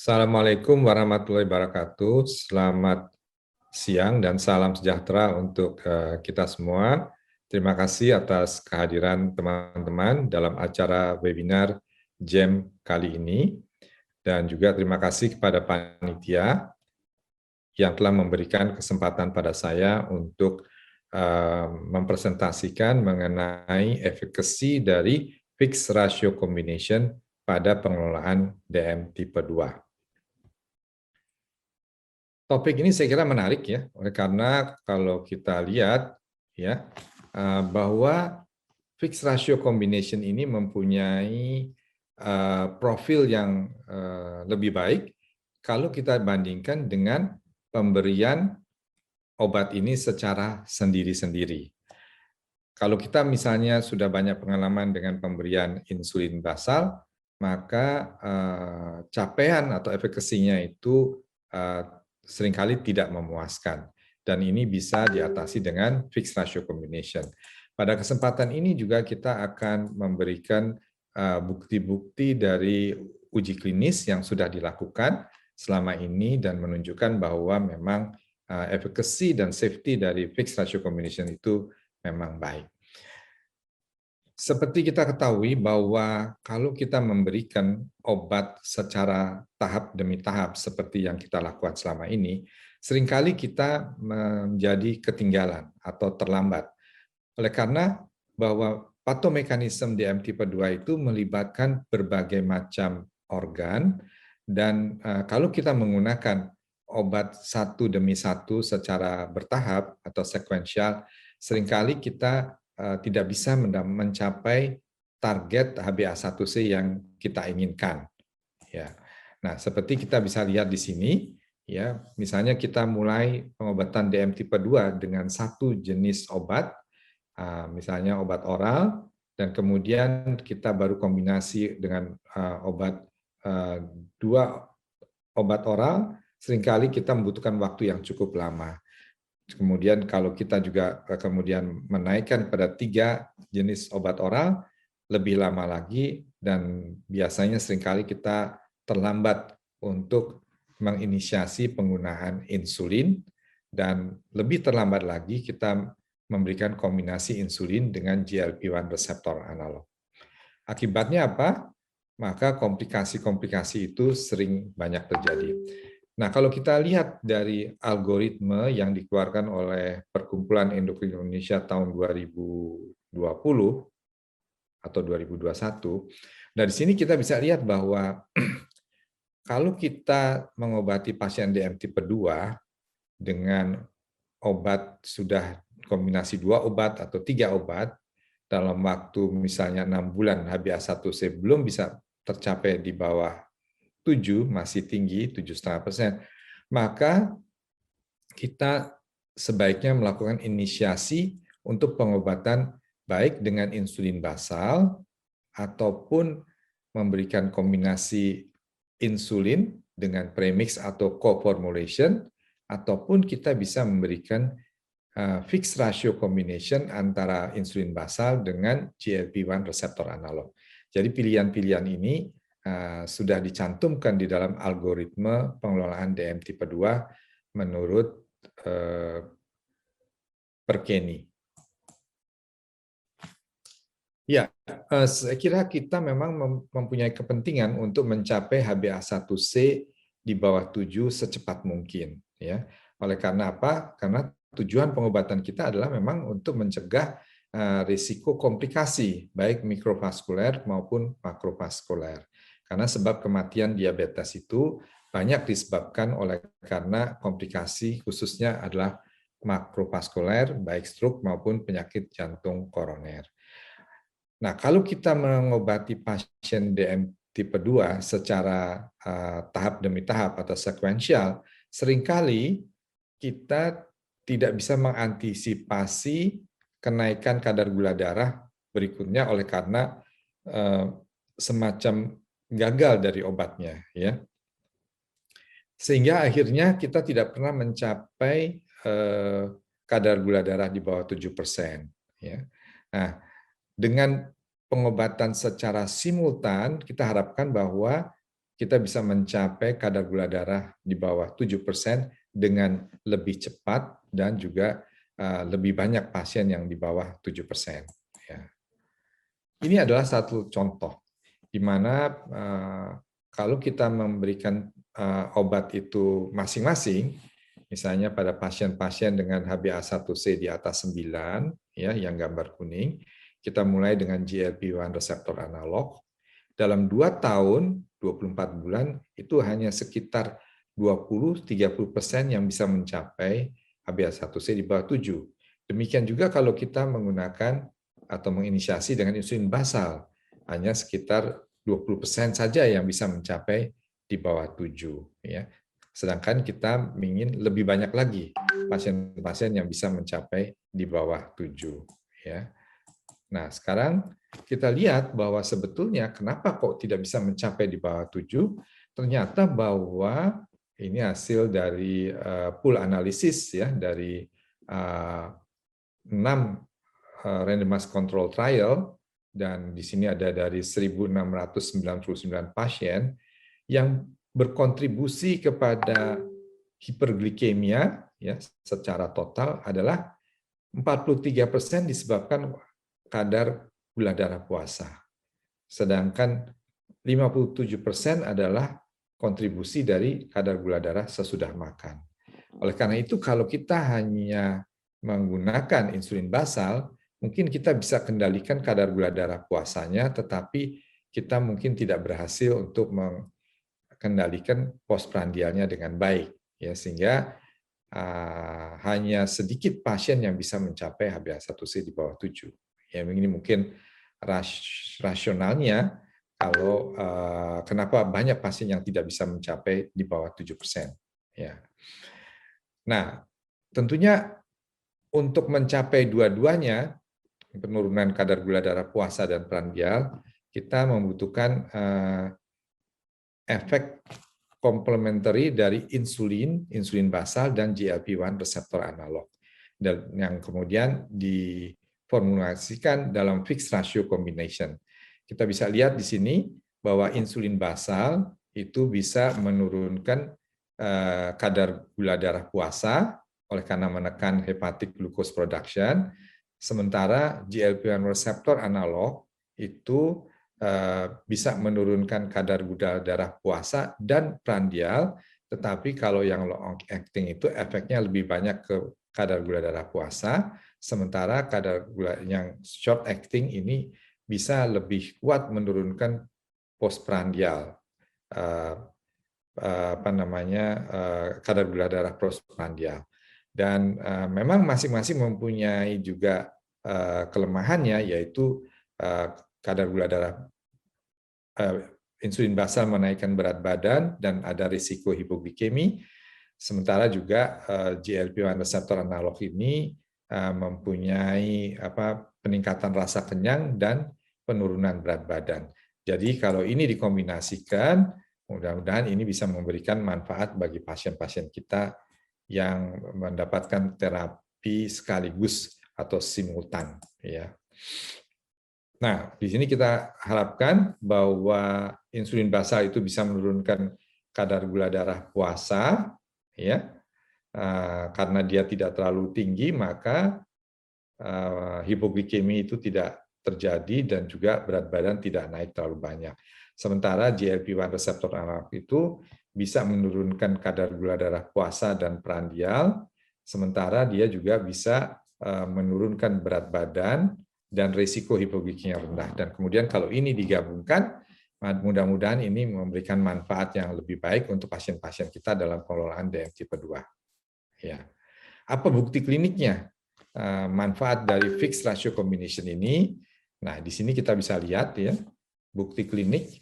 Assalamualaikum warahmatullahi wabarakatuh. Selamat siang dan salam sejahtera untuk kita semua. Terima kasih atas kehadiran teman-teman dalam acara webinar JEM kali ini. Dan juga terima kasih kepada panitia yang telah memberikan kesempatan pada saya untuk mempresentasikan mengenai efikasi dari fixed ratio combination pada pengelolaan DM tipe 2. Topik ini saya kira menarik ya, karena kalau kita lihat ya bahwa fixed ratio combination ini mempunyai profil yang lebih baik kalau kita bandingkan dengan pemberian obat ini secara sendiri-sendiri. Kalau kita misalnya sudah banyak pengalaman dengan pemberian insulin basal, maka capaian atau efekasinya itu seringkali tidak memuaskan, dan ini bisa diatasi dengan fixed ratio combination. Pada kesempatan ini juga kita akan memberikan bukti-bukti dari uji klinis yang sudah dilakukan selama ini dan menunjukkan bahwa memang efekasi dan safety dari fixed ratio combination itu memang baik. Seperti kita ketahui bahwa kalau kita memberikan obat secara tahap demi tahap seperti yang kita lakukan selama ini, seringkali kita menjadi ketinggalan atau terlambat. Oleh karena bahwa patomekanisme DM tipe 2 itu melibatkan berbagai macam organ, dan kalau kita menggunakan obat satu demi satu secara bertahap atau sekuensial, seringkali kita tidak bisa mencapai target HbA1c yang kita inginkan. Ya. Nah, seperti kita bisa lihat di sini, ya, misalnya kita mulai pengobatan DM tipe 2 dengan satu jenis obat, misalnya obat oral, dan kemudian kita baru kombinasi dengan dua obat oral, seringkali kita membutuhkan waktu yang cukup lama. Kemudian kalau kita juga kemudian menaikkan pada 3 jenis obat oral, lebih lama lagi, dan biasanya seringkali kita terlambat untuk menginisiasi penggunaan insulin, dan lebih terlambat lagi kita memberikan kombinasi insulin dengan GLP-1 reseptor analog. Akibatnya apa? Maka komplikasi-komplikasi itu sering banyak terjadi. Nah, kalau kita lihat dari algoritma yang dikeluarkan oleh Perkumpulan Endokrin Indonesia tahun 2020 atau 2021, dari sini kita bisa lihat bahwa kalau kita mengobati pasien DM tipe 2 dengan obat sudah kombinasi 2 obat atau 3 obat dalam waktu misalnya 6 bulan, HbA1c belum bisa tercapai di bawah 7, masih tinggi, 7,5%, maka kita sebaiknya melakukan inisiasi untuk pengobatan baik dengan insulin basal ataupun memberikan kombinasi insulin dengan premix atau co-formulation, ataupun kita bisa memberikan fixed ratio combination antara insulin basal dengan GLP-1 reseptor analog. Jadi pilihan-pilihan ini sudah dicantumkan di dalam algoritma pengelolaan DM tipe 2 menurut Perkeni. Ya, saya kira kita memang mempunyai kepentingan untuk mencapai HbA1c di bawah 7 secepat mungkin. Ya. Oleh karena apa? Karena tujuan pengobatan kita adalah memang untuk mencegah risiko komplikasi baik mikrovaskuler maupun makrovaskuler. Karena sebab kematian diabetes itu banyak disebabkan karena komplikasi khususnya adalah makrovaskuler, baik stroke maupun penyakit jantung koroner. Nah, kalau kita mengobati pasien DM tipe 2 secara tahap demi tahap atau sekuensial, seringkali kita tidak bisa mengantisipasi kenaikan kadar gula darah berikutnya karena semacam gagal dari obatnya, ya. Sehingga akhirnya kita tidak pernah mencapai kadar gula darah di bawah 7%. Ya. Nah, dengan pengobatan secara simultan, kita harapkan bahwa kita bisa mencapai kadar gula darah di bawah 7% dengan lebih cepat dan juga lebih banyak pasien yang di bawah 7%. Ya. Ini adalah satu contoh di mana kalau kita memberikan obat itu masing-masing, misalnya pada pasien-pasien dengan HbA1c di atas 9, ya, yang gambar kuning, kita mulai dengan GLP-1 reseptor analog. Dalam 2 tahun, 24 bulan, itu hanya sekitar 20-30% yang bisa mencapai HbA1c di bawah 7. Demikian juga kalau kita menggunakan atau menginisiasi dengan insulin basal, hanya sekitar 20% saja yang bisa mencapai di bawah 7. Ya. Sedangkan kita ingin lebih banyak lagi pasien-pasien yang bisa mencapai di bawah 7. Ya. Nah, sekarang kita lihat bahwa sebetulnya kenapa kok tidak bisa mencapai di bawah 7, ternyata bahwa ini hasil dari pool analisis ya, dari 6 randomized control trial, dan di sini ada dari 1.699 pasien yang berkontribusi kepada hiperglikemia ya secara total adalah 43% disebabkan kadar gula darah puasa. Sedangkan 57% adalah kontribusi dari kadar gula darah sesudah makan. Oleh karena itu kalau kita hanya menggunakan insulin basal, mungkin kita bisa kendalikan kadar gula darah puasanya, tetapi kita mungkin tidak berhasil untuk mengendalikan postprandialnya dengan baik, ya, sehingga hanya sedikit pasien yang bisa mencapai HbA1c di bawah 7. Ya, ini mungkin rasionalnya kalau kenapa banyak pasien yang tidak bisa mencapai di bawah 7%. Ya. Nah, tentunya untuk mencapai dua-duanya, penurunan kadar gula darah puasa dan prandial, kita membutuhkan efek komplementari dari insulin basal dan GLP-1 reseptor analog, dan yang kemudian diformulasikan dalam fixed ratio combination. Kita bisa lihat di sini bahwa insulin basal itu bisa menurunkan kadar gula darah puasa oleh karena menekan hepatic glucose production, sementara GLP-1 reseptor analog itu bisa menurunkan kadar gula darah puasa dan prandial, tetapi kalau yang long acting itu efeknya lebih banyak ke kadar gula darah puasa, sementara kadar gula yang short acting ini bisa lebih kuat menurunkan postprandial, kadar gula darah postprandial. Dan memang masing-masing mempunyai juga kelemahannya, yaitu kadar gula darah insulin basal menaikkan berat badan dan ada risiko hipoglikemi, sementara juga GLP-1 reseptor analog ini mempunyai peningkatan rasa kenyang dan penurunan berat badan. Jadi kalau ini dikombinasikan, mudah-mudahan ini bisa memberikan manfaat bagi pasien-pasien kita yang mendapatkan terapi sekaligus atau simultan, ya. Nah, di sini kita harapkan bahwa insulin basal itu bisa menurunkan kadar gula darah puasa, ya, karena dia tidak terlalu tinggi, maka hipoglikemi itu tidak terjadi dan juga berat badan tidak naik terlalu banyak. Sementara GLP-1 reseptor analog itu bisa menurunkan kadar gula darah puasa dan prandial, sementara dia juga bisa menurunkan berat badan dan risiko hipoglikemia rendah. Dan kemudian kalau ini digabungkan, mudah-mudahan ini memberikan manfaat yang lebih baik untuk pasien-pasien kita dalam pengelolaan DM tipe 2. Ya. Apa bukti kliniknya? Manfaat dari fixed ratio combination ini. Nah, di sini kita bisa lihat ya, bukti klinik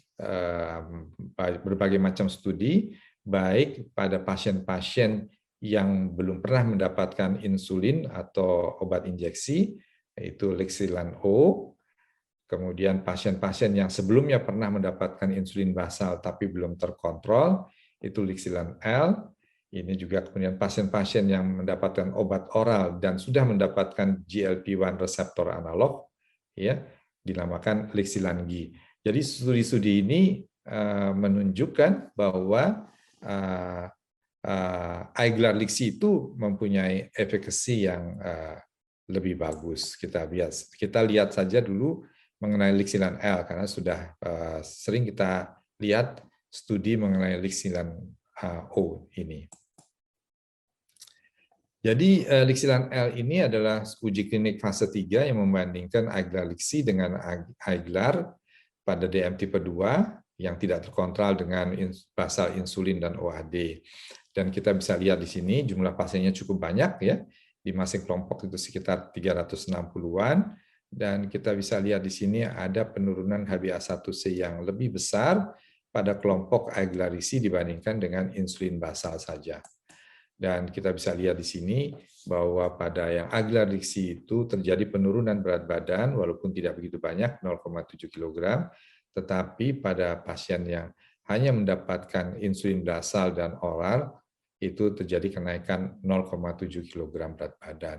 berbagai macam studi, baik pada pasien-pasien yang belum pernah mendapatkan insulin atau obat injeksi, yaitu Lixilan O, kemudian pasien-pasien yang sebelumnya pernah mendapatkan insulin basal tapi belum terkontrol, itu Lixilan L. Ini juga kemudian pasien-pasien yang mendapatkan obat oral dan sudah mendapatkan GLP-1 reseptor analog, ya, dinamakan Lixilan G. Jadi studi-studi ini menunjukkan bahwa Aiglar Lixi itu mempunyai efikasi yang lebih bagus. Kita lihat saja dulu mengenai Lixilan L karena sudah sering kita lihat studi mengenai Lixilan O ini. Jadi Lixilan L ini adalah uji klinik fase 3 yang membandingkan Aiglar Lixi dengan Aiglar pada DM tipe 2 yang tidak terkontrol dengan basal insulin dan OAD. Dan kita bisa lihat di sini jumlah pasiennya cukup banyak ya. Di masing kelompok itu sekitar 360-an dan kita bisa lihat di sini ada penurunan HbA1c yang lebih besar pada kelompok Aiglar Lixi dibandingkan dengan insulin basal saja. Dan kita bisa lihat di sini bahwa pada yang Aiglar Lixi itu terjadi penurunan berat badan walaupun tidak begitu banyak 0,7 kg, tetapi pada pasien yang hanya mendapatkan insulin basal dan oral itu terjadi kenaikan 0,7 kg berat badan.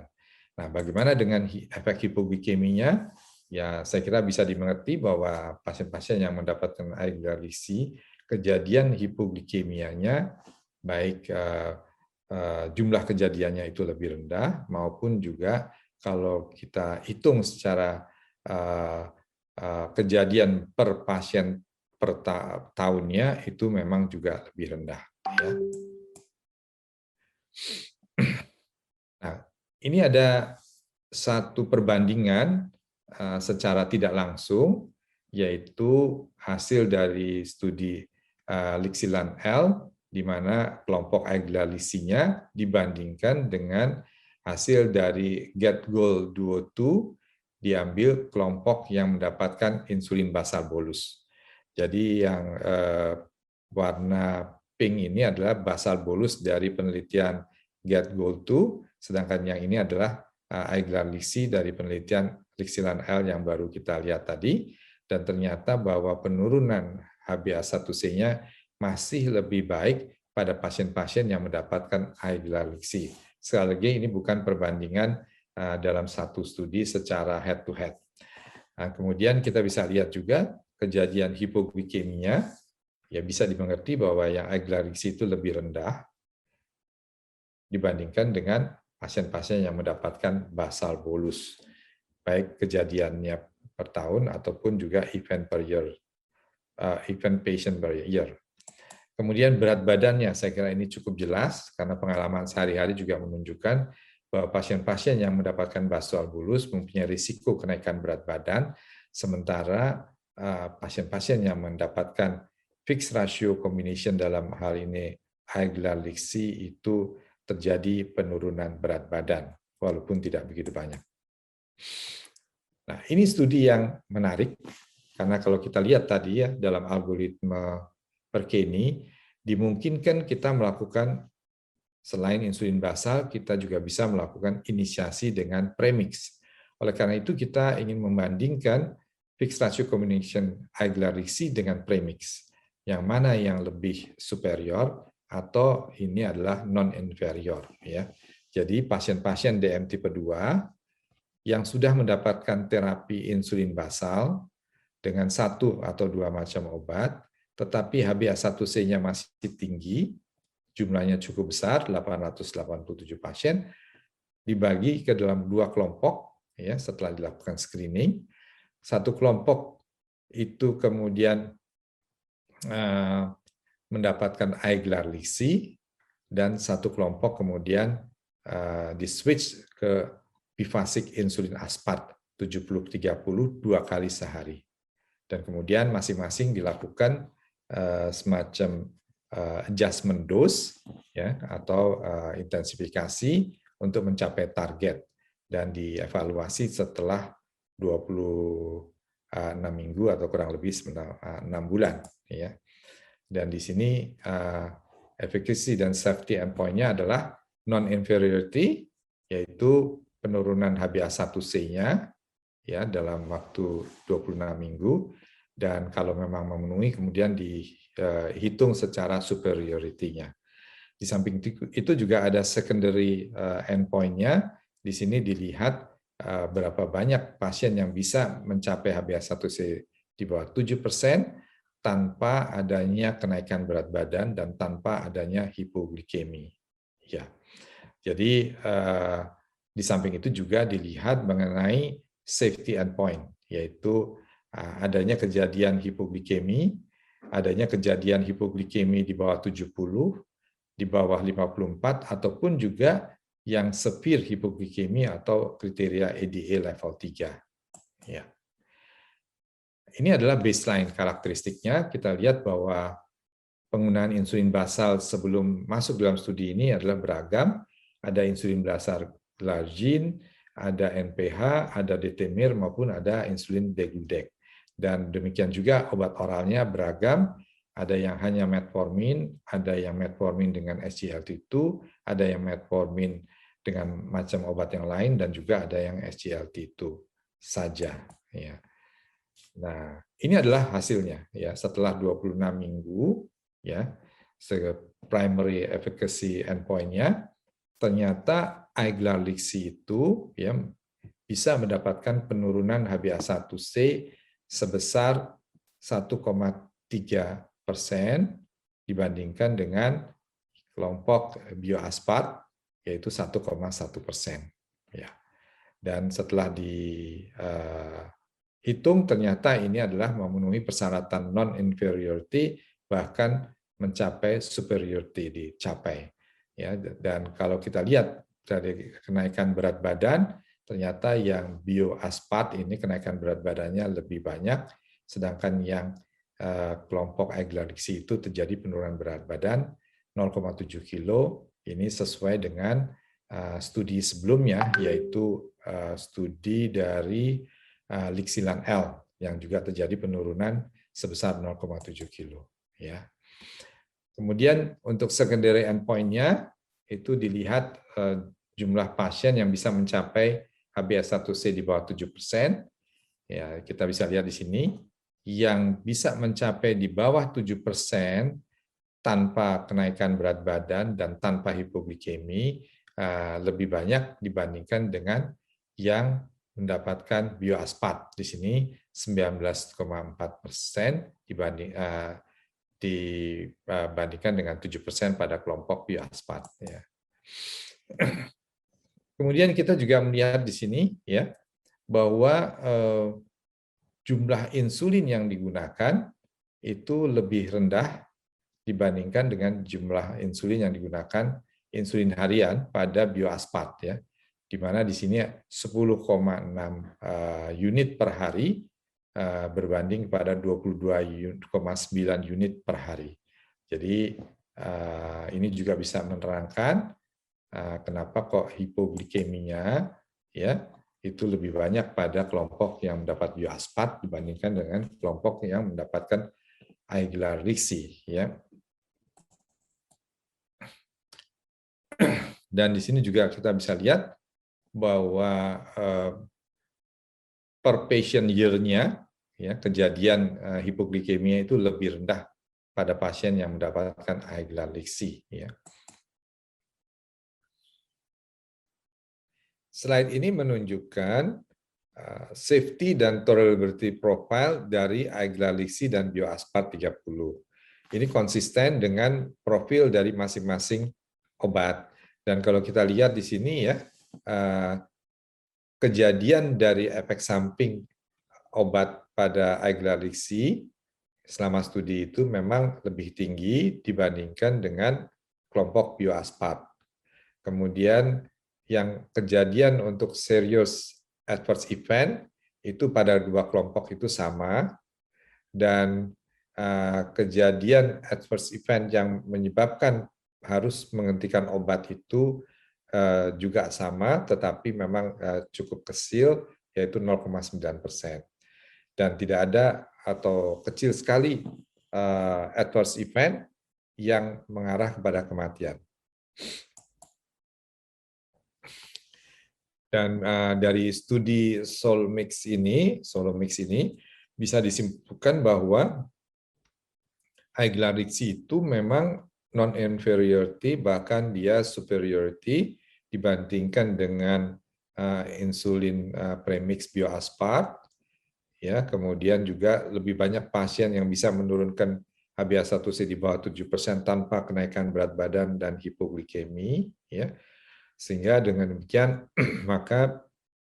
Nah, bagaimana dengan efek hipoglikeminya? Ya, saya kira bisa dimengerti bahwa pasien-pasien yang mendapatkan Aiglar Lixi kejadian hipoglikemianya baik jumlah kejadiannya itu lebih rendah maupun juga kalau kita hitung secara kejadian per pasien per tahunnya itu memang juga lebih rendah. Ya. Nah, ini ada satu perbandingan secara tidak langsung, yaitu hasil dari studi Lixilan L di mana kelompok Aiglar Lixi-nya dibandingkan dengan hasil dari GetGoal Duo 2 diambil kelompok yang mendapatkan insulin basal bolus. Jadi yang warna pink ini adalah basal bolus dari penelitian GetGoal 2, sedangkan yang ini adalah Aiglar Lixi dari penelitian Lixilan L yang baru kita lihat tadi, dan ternyata bahwa penurunan HbA1c-nya masih lebih baik pada pasien-pasien yang mendapatkan Aiglar Lixi. Sekali lagi ini bukan perbandingan dalam satu studi secara head-to-head. Nah, kemudian kita bisa lihat juga kejadian hipoglikemia, ya bisa dimengerti bahwa yang Aiglar Lixi itu lebih rendah dibandingkan dengan pasien-pasien yang mendapatkan basal bolus, baik kejadiannya per tahun ataupun juga event per year, event patient per year. Kemudian berat badannya, saya kira ini cukup jelas karena pengalaman sehari-hari juga menunjukkan bahwa pasien-pasien yang mendapatkan basal bolus mempunyai risiko kenaikan berat badan, sementara pasien-pasien yang mendapatkan fixed ratio combination dalam hal ini Aiglar Lixi itu terjadi penurunan berat badan, walaupun tidak begitu banyak. Nah, ini studi yang menarik, karena kalau kita lihat tadi ya, dalam algoritma Perkeni, dimungkinkan kita melakukan, selain insulin basal, kita juga bisa melakukan inisiasi dengan premix. Oleh karena itu, kita ingin membandingkan fixed ratio combination Aiglar Lixi dengan premix. Yang mana yang lebih superior, atau ini adalah non-inferior. Ya. Jadi pasien-pasien DM tipe 2 yang sudah mendapatkan terapi insulin basal dengan 1 atau 2 macam obat, tetapi HbA1c-nya masih tinggi, jumlahnya cukup besar, 887 pasien, dibagi ke dalam 2 kelompok ya setelah dilakukan screening. Satu kelompok itu kemudian mendapatkan Aiglar Lixi, dan satu kelompok kemudian di-switch ke bifasik insulin aspart 70-30 2 kali sehari. Dan kemudian masing-masing dilakukan semacam adjustment dose ya atau intensifikasi untuk mencapai target dan dievaluasi setelah 26 minggu atau kurang lebih 6 bulan ya. Dan di sini efficacy dan safety endpoint-nya adalah non-inferiority, yaitu penurunan HbA1c-nya ya dalam waktu 26 minggu, dan kalau memang memenuhi kemudian dihitung secara superiority-nya. Di samping itu juga ada secondary endpoint-nya. Di sini dilihat berapa banyak pasien yang bisa mencapai HbA1c di bawah 7% tanpa adanya kenaikan berat badan dan tanpa adanya hipoglikemi. Ya. Jadi di samping itu juga dilihat mengenai safety endpoint, yaitu adanya kejadian hipoglikemi, adanya kejadian hipoglikemi di bawah 70, di bawah 54, ataupun juga yang severe hipoglikemi atau kriteria EDA level 3. Ya. Ini adalah baseline karakteristiknya. Kita lihat bahwa penggunaan insulin basal sebelum masuk dalam studi ini adalah beragam. Ada insulin basal glargine, ada NPH, ada detemir, maupun ada insulin degludec. Dan demikian juga obat oralnya beragam, ada yang hanya metformin, ada yang metformin dengan SGLT2, ada yang metformin dengan macam obat yang lain, dan juga ada yang SGLT2 saja. Ya. Nah, ini adalah hasilnya ya setelah 26 minggu ya, primary efficacy endpoint-nya ternyata aeglarlixi itu ya bisa mendapatkan penurunan HbA1c sebesar 1,3% dibandingkan dengan kelompok bioaspart yaitu 1,1%. Ya. Dan setelah dihitung ternyata ini adalah memenuhi persyaratan non-inferiority, bahkan mencapai superiority dicapai. Ya, dan kalau kita lihat dari kenaikan berat badan, ternyata yang bioaspart ini kenaikan berat badannya lebih banyak, sedangkan yang kelompok aeglarlixi itu terjadi penurunan berat badan 0,7 kilo. Ini sesuai dengan studi sebelumnya, yaitu studi dari Lixilan L yang juga terjadi penurunan sebesar 0,7 kilo. Ya. Kemudian untuk secondary endpoint-nya itu dilihat jumlah pasien yang bisa mencapai HbA1c di bawah 7%. Ya, kita bisa lihat di sini yang bisa mencapai di bawah 7% tanpa kenaikan berat badan dan tanpa hipoglikemi lebih banyak dibandingkan dengan yang mendapatkan bioaspart. Di sini 19,4% dibandingkan dengan 7% pada kelompok bioaspart. Ya. Kemudian kita juga melihat di sini ya bahwa jumlah insulin yang digunakan itu lebih rendah dibandingkan dengan jumlah insulin yang digunakan insulin harian pada bioaspart ya, di mana di sini 10,6 unit per hari berbanding pada 22,9 unit per hari. Jadi ini juga bisa menerangkan kenapa kok hipoglikeminya ya itu lebih banyak pada kelompok yang mendapat bioaspart dibandingkan dengan kelompok yang mendapatkan aeglarlixi ya. Dan di sini juga kita bisa lihat bahwa per patient year-nya ya, kejadian hipoglikemia itu lebih rendah pada pasien yang mendapatkan aeglarlixi. Ya. Slide ini menunjukkan safety dan tolerability profile dari aeglarlixi dan bioaspart 30. Ini konsisten dengan profil dari masing-masing obat. Dan kalau kita lihat di sini ya, kejadian dari efek samping obat pada aeglarlixi selama studi itu memang lebih tinggi dibandingkan dengan kelompok bioaspart. Kemudian yang kejadian untuk serius adverse event itu pada dua kelompok itu sama, dan kejadian adverse event yang menyebabkan harus menghentikan obat itu juga sama, tetapi memang cukup kecil, yaitu 0,9%. Dan tidak ada atau kecil sekali adverse event yang mengarah kepada kematian. Dan dari studi Solomix ini bisa disimpulkan bahwa aeglariksi itu memang non-inferiority, bahkan dia superiority dibandingkan dengan insulin premix bioaspart. Ya, kemudian juga lebih banyak pasien yang bisa menurunkan HbA1c di bawah 7% tanpa kenaikan berat badan dan hipoglikemi, ya. Sehingga dengan demikian maka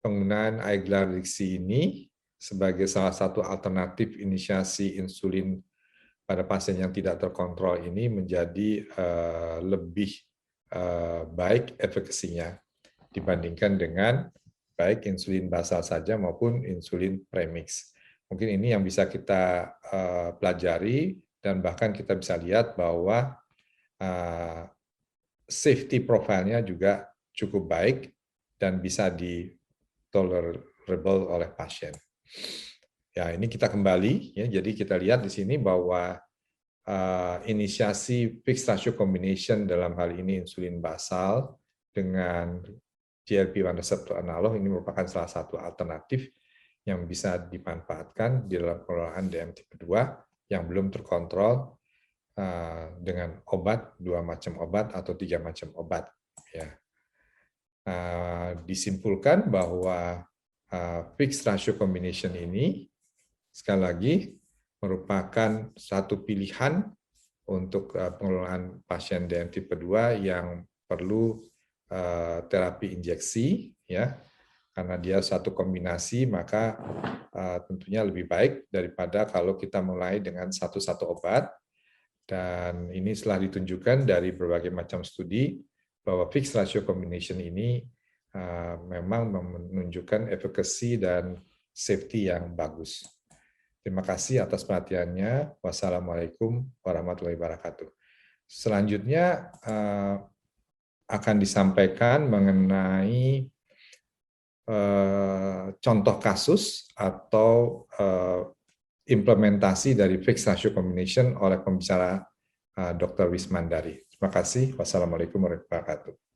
penggunaan aeglariksi ini sebagai salah satu alternatif inisiasi insulin pada pasien yang tidak terkontrol ini menjadi lebih baik efekasinya dibandingkan dengan baik insulin basal saja maupun insulin premix. Mungkin ini yang bisa kita pelajari, dan bahkan kita bisa lihat bahwa safety profile-nya juga cukup baik dan bisa di-tolerable oleh pasien. Ya, ini kita kembali, ya, jadi kita lihat di sini bahwa inisiasi fixed ratio combination dalam hal ini insulin basal dengan GLP-1 reseptor analog ini merupakan salah satu alternatif yang bisa dimanfaatkan di dalam pengelolaan DM tipe 2 yang belum terkontrol dengan obat, 2 macam obat atau 3 macam obat. Ya. Disimpulkan bahwa fixed ratio combination ini sekali lagi merupakan satu pilihan untuk pengelolaan pasien DM tipe 2 yang perlu terapi injeksi, ya, karena dia satu kombinasi, maka tentunya lebih baik daripada kalau kita mulai dengan satu-satu obat. Dan ini setelah ditunjukkan dari berbagai macam studi bahwa fixed ratio combination ini memang menunjukkan efekasi dan safety yang bagus. Terima kasih atas perhatiannya. Wassalamualaikum warahmatullahi wabarakatuh. Selanjutnya akan disampaikan mengenai contoh kasus atau implementasi dari fixed ratio combination oleh pembicara Dr. Wismandari. Terima kasih. Wassalamualaikum warahmatullahi wabarakatuh.